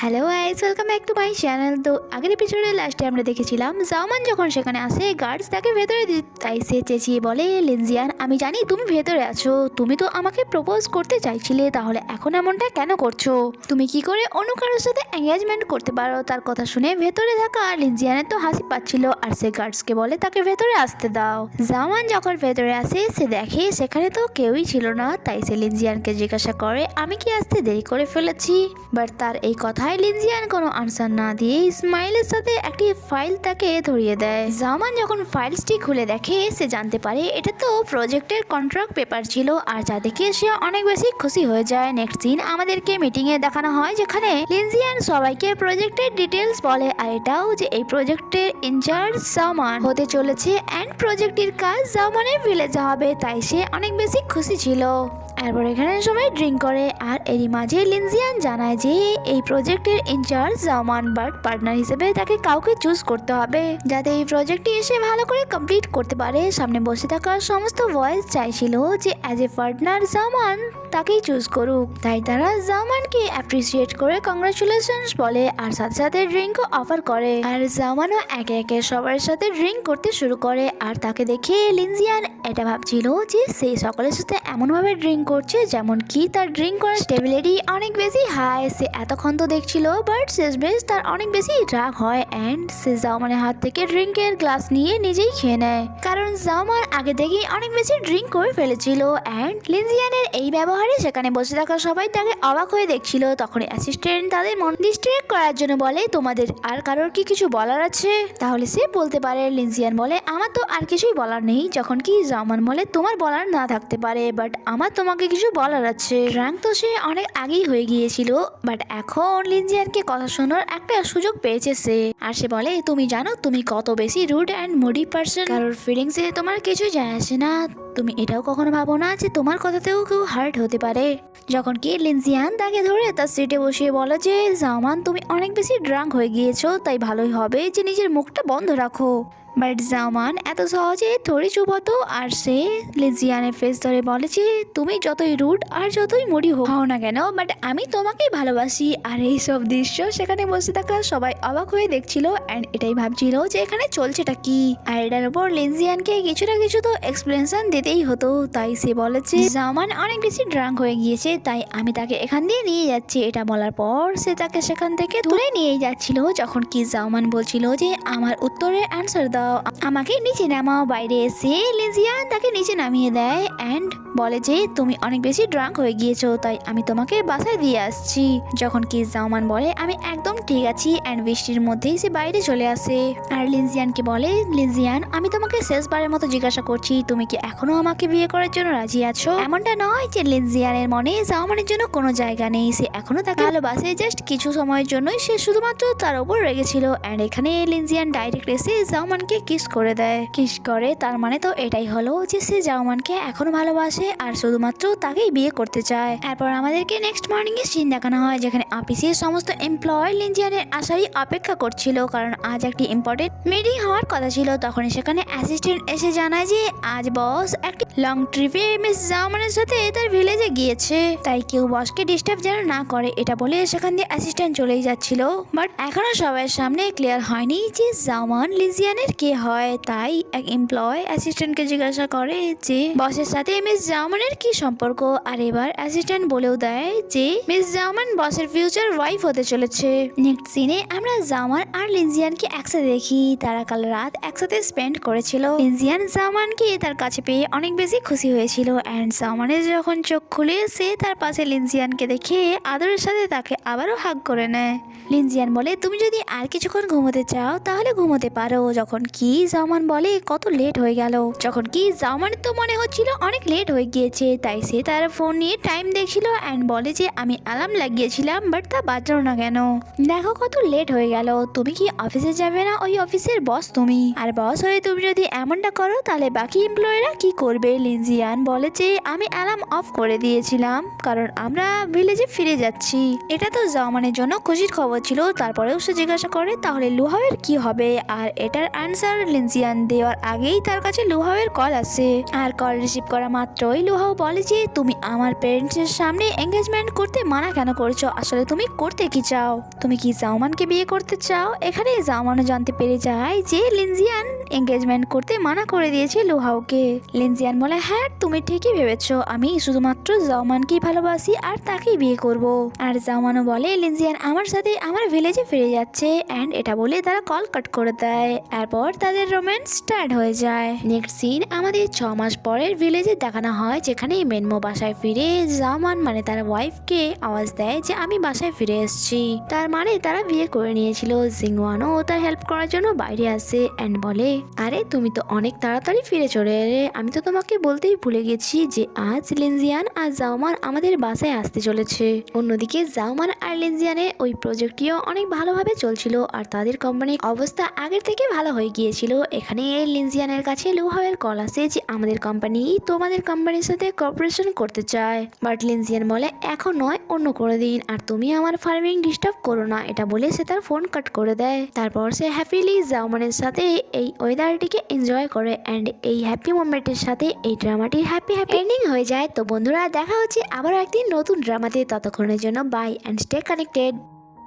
Hello guys, welcome back to my channel. তো আগের এপিসোডে লাস্টে আমরা দেখেছিলাম জামান যখন সেখানে আসে গার্ডস তাকে ভেতরে তাই সে চেঁচিয়ে বলে, লিনজিয়ান আমি জানি তুমি ভেতরে আছো, তুমি তো আমাকে প্রপোজ করতে চাইছিলে, তাহলে এখন এমনটা কেন করছো? তুমি কি করে অন্য কারোর সাথে এঙ্গেজমেন্ট করতে পারো? তার কথা শুনে ভেতরে থাকা লিনজিয়ানের তো হাসি পাচ্ছিল, আর সে গার্ডসকে বলে তাকে ভেতরে আসতে দাও। জামান যখন ভেতরে আসে সে দেখে সেখানে তো কেউই ছিল না, তাই সে লিনজিয়ানকে জিজ্ঞাসা করে আমি কি আসতে দেরি করে ফেলেছি? বাট তার এই কথায় লিনজিয়ান কোনো আনসার না দিয়ে ইসমাইলের সাথে একটি ফাইল তাকে ধরিয়ে দেয়। জামান যখন ফাইলসটি খুলে দেখে সে জানতে পারে এটা তো প্রজেক্টের কন্ট্রাক্ট পেপার ছিল, আর যা দেখে সে অনেক বেশি খুশি হয়ে যায়। নেক্সট দিন আমাদেরকে মিটিং এ দেখানো হয় যেখানে লিনজিয়ান সবাইকে প্রজেক্টের ডিটেলস বলে, আর এটাও যে এই প্রজেক্টের ইনচার্জ জামান হতে চলেছে এন্ড প্রজেক্টের কাজ জামানের ভিলেজে হবে, তাই সে অনেক বেশি খুশি ছিল। এরপর এখানে সবাই ড্রিঙ্ক করে, আর এরই মাঝে লিনজিয়ান জানায় যে এই প্রজেক্টের ইনচার্জ জামান, বাট পার্টনার হিসেবে তাকে কাউকে চুজ করতে হবে যাতে এই প্রজেক্টটি এসে ভালো করে কমপ্লিট করতে পারে। সামনে বসে থাকা সমস্ত ভয়েস চাইছিল যে অ্যাজ এ পার্টনার জামান তাকেই চুজ করুক, তাই তারা জামানকে অ্যাপ্রিসিয়েট করে কংগ্রাচুলেশনস বলে, আর সাথে সাথে ড্রিঙ্কও অফার করে। আর জামানও একে একে সবার সাথে ড্রিঙ্ক করতে শুরু করে, আর তাকে দেখে লিনজিয়ান এটা ভাবছিল যে সেই সকলের সাথে এমনভাবে ড্রিঙ্ক করছে যেমন কি তার ড্রিঙ্ক করার স্টেবিলিটি অনেক বেশি হাই। সে এতক্ষণ তো দেখছিল, বাট শেষমেশ তার অনেক বেশি রাগ হয় এন্ড সে জামানের হাত থেকে ড্রিঙ্কের গ্লাস নিয়ে নিজেই খেয়ে নেয়, কারণ জামান আগে থেকেই অনেক বেশি ড্রিঙ্ক করে ফেলেছিল। এন্ড লিনজিয়ানের এই ব্যবহারে সেখানে বসে থাকা সবাই তাকে অবাক হয়ে দেখছিল। তখন অ্যাসিস্ট্যান্ট তাদের মন ডিস্ট্রাক্ট করার জন্য বলে, তোমাদের আর কারোর কি কিছু বলার আছে? তাহলে সে বলতে পারে। লিনজিয়ান বলে, আমার তো আর কিছুই বলার নেই। যখন কি জামান বলে, তোমার বলার না থাকতে পারে, বাট আমার তোমাকে কিছু বলার আছে। ড্রাঙ্ক তো সে অনেক আগেই হয়ে গিয়েছিল, বাট এখন লিনজিয়ানকে কথা শোনার একটা সুযোগ পেয়েছে সে, আর সে বলে, তুমি জানো তুমি কত বেশি রুড অ্যান্ড মুডি পারসন, কারোর ফিলিংসে তোমার কিছু যায় আসে না। তুমি এটাও কখনো ভাবো না যে তোমার কথাতেও কেউ হার্ট হতে পারে? যখন কি লিনজিয়ান তাকে ধরে তার সিটে বসিয়ে বলে যে জামান তুমি অনেক বেশি ড্রাঙ্ক হয়ে গিয়েছো, তাই ভালোই হবে যে নিজের মুখটা বন্ধ রাখো। বাট জামান এত সহজে থোড়ি চুপ হতো, আর সে লিনজিয়ানের ফেস ধরে বলে যে তুমি যতই রুড আর যতই মুডি হও না কেন, বাট আমি তোমাকেই ভালোবাসি। আর এই সব দৃশ্য সেখানে বসে থাকা সবাই অবাক হয়ে দেখছিল অ্যান্ড এটাই ভাবছিল যে এখানে চলছেটা কি। আর এটার উপর লিনজিয়ানকে কিছু না কিছু তো এক্সপ্লেনেশন দিতেই হতো, তাই সে বলে যে জামান অনেক বেশি ড্রাঙ্ক হয়ে গিয়েছে, তাই আমি তাকে এখান দিয়ে নিয়ে যাচ্ছি। এটা বলার পর সে তাকে সেখান থেকে তুলে নিয়ে যাচ্ছিল, যখন কি জামান বলছিল যে আমার উত্তরে অ্যান্সার দাও, আমাকে নিচে নামাও। বাইরে এসে লিনজিয়ান তাকে নিচে নামিয়ে দেয় এন্ড বলে যে তুমি অনেক বেশি ড্রাঙ্ক হয়ে গিয়েছো, তাই আমি তোমাকে বাসায় দিয়ে আসছি। যখন কি জামান বলে আমি একদম ঠিক আছি এন্ড বৃষ্টির মধ্যেই সে বাইরে চলে আসে। আর লিনজিয়ানকে বলে, লিনজিয়ান আমি তোমাকে শেষবারের মতো জিজ্ঞাসা করছি, তুমি কি এখনো আমাকে বিয়ে করার জন্য রাজি আছো? এমনটা নয় যে লিনজিয়ানের মনে জামানের জন্য কোনো জায়গা নেই, সে এখনো তাকে ভালোবাসে, জাস্ট কিছু সময়ের জন্যই সে শুধুমাত্র তার উপর রেগেছিল। এন্ড এখানে লিনজিয়ান ডাইরেক্ট এসে জামানকে কিস করে দেয়। কিস করে তার মানে তো এটাই হলো যে সে জামানকে এখনো ভালোবাসে আর শুধুমাত্র তাকেই বিয়ে করতে চায়। এরপর আমাদেরকে নেক্সট মর্নিং এর সিন দেখানো হয় যেখানে অফিসের সমস্ত এমপ্লয় লিনজিয়ানের আসারই অপেক্ষা করছিল, কারণ আজ একটি ইম্পর্টেন্ট মিটিং হওয়ার কথা ছিল। তখন সেখানে অ্যাসিস্ট্যান্ট এসে জানায় যে আজ বস একটি লং ট্রিপে মিস জামানের সাথে তার ভিলেজে গিয়েছে, তাই কেউ বসকে ডিস্টার্ব যেন না করে। এটা বলে সেখান দিয়ে অ্যাসিস্ট্যান্ট চলেই যাচ্ছিল, বাট এখনো সবার সামনে ক্লিয়ার হয়নি যে জামান লিনজিয়ানের কে হয়। তাই এক এমপ্লয় অ্যাসিস্ট্যান্টকে জিজ্ঞাসা করে যে বসের সাথে মিস জামানের কি সম্পর্ক। আর এবার অ্যাসিস্ট্যান্ট বলেও দেয় যে মিস জামান বসের ফিউচার ওয়াইফ হতে চলেছে। নেক্সট সিনে আমরা জামান আর লিনজিয়ানকে একসাথে দেখি, তারা কাল রাত একসাথে স্পেন্ড করেছিল। লিনজিয়ান জামানকে তার কাছে পেয়ে অনেক বেশি খুশি হয়েছিল এন্ড জামানের যখন চোখ খুলে সে তার পাশে লিনজিয়ানকে দেখে আদরের সাথে তাকে আবারও হাগ করে নেয়। লিনজিয়ান বলে তুমি যদি আর কিছুক্ষণ ঘুমোতে চাও তাহলে ঘুমোতে পারো। যখন কি জামান বলে কত লেট হয়ে গেল, যখন কি জামানের তো মনে হচ্ছিল অনেক লেট হয়ে গিয়েছে, তাই সে তার ফোন নিয়ে টাইম দেখছিল এন্ড বলে যে আমি অ্যালার্ম লাগিয়েছিলাম বাট তা বাজলো না কেন, দেখো কত লেট হয়ে গেল। তুমি কি অফিসে যাবে না? ওই অফিসের বস তুমি, আর বস হয়ে তুমি যদি এমনটা করো তাহলে বাকি এমপ্লয়িরা কি করবে? লিনজিয়ান বলে যে আমি অ্যালার্ম অফ করে দিয়েছিলাম কারণ আমরা ভিলেজে ফিরে যাচ্ছি। এটা তো জামানের জন্য খুশির খবর ছিল। তারপরেও সে জিজ্ঞাসা করে তাহলে লুহাওয়ের কি হবে, আর এটার আনসার আনসার লিনজিয়ান দেওয়ার আগেই তার কাছে লুহাওয়ের কল আসে। আর কল রিসিভ করা মাত্রই লুহাও বলে যে তুমি আমার পেরেন্টসের সামনে এঙ্গেজমেন্ট করতে মানা কেন করছো, আসলে তুমি করতে কি চাও, তুমি কি জাওমানকে বিয়ে করতে চাও। এখানে জাওমানও জানতে পেরে যায় যে লিনজিয়ান এঙ্গেজমেন্ট করতে মানা করে দিয়েছে লুহাওকে। লিনজিয়ান বলে হ্যাঁ তুমি ঠিকই ভেবেছো, আমি শুধুমাত্র জাওমানকেই ভালোবাসি আর তাকেই বিয়ে করব। আর জাওমানও বলে লিনজিয়ান আমার সাথে আমার ভিলেজে ফিরে যাচ্ছে অ্যান্ড এটা বলে তারা কল কাট করে দেয়। এরপর তাদের রোম্যান্স স্টার্ট হয়ে যায়। নেক্সট সিন আমাদের 6 মাস পরের ভিলেজে দেখানো হয়, যেখানে মেনমো বাসায় ফিরে জাওমান মানে তার ওয়াইফকে আওয়াজ দেয় যে আমি বাসায় ফিরে এসেছি। তার মানে তারা বিয়ে করে নিয়েছিল। জিংওয়ানও তার হেল্প করার জন্য বাইরে আসে অ্যান্ড বলে আরে তুমি তো অনেক তাড়াতাড়ি ফিরে চলে এলে, আমি তো তোমাকে বলতেই ভুলে গেছি যে আজ লিনজিয়ান আর জাওমান আমাদের বাসায় আসতে চলেছে। অন্যদিকে জাওমান আর লিনজিয়ানের ওই প্রজেক্টটিও অনেক ভালোভাবে চলছিল আর তাদের কোম্পানির অবস্থা আগের থেকে ভালো হয়ে গিয়েছিল। এখানে লিনজিয়ানের কাছে লুহাওয়ের কল আসে যে আমাদের কোম্পানি তোমাদের কোম্পানির সাথে কর্পোরেশন করতে চায়, বাট লিনজিয়ান বলে এখন নয় অন্য করে দিন আর তুমি আমার ফার্মিং ডিস্টার্ব করো না, এটা বলে সে তার ফোন কাট করে দেয়। তারপর সে হ্যাপিলি জাওমানের সাথে এই ওয়েদারটিকে এনজয় করে অ্যান্ড এই হ্যাপি মোমেন্টের সাথে এই ড্রামাটির হ্যাপি এন্ডিং হয়ে যায়। তো বন্ধুরা দেখা হচ্ছে আবারও একটি নতুন ড্রামাতে, ততক্ষণের জন্য বাই অ্যান্ড স্টে কানেক্টেড।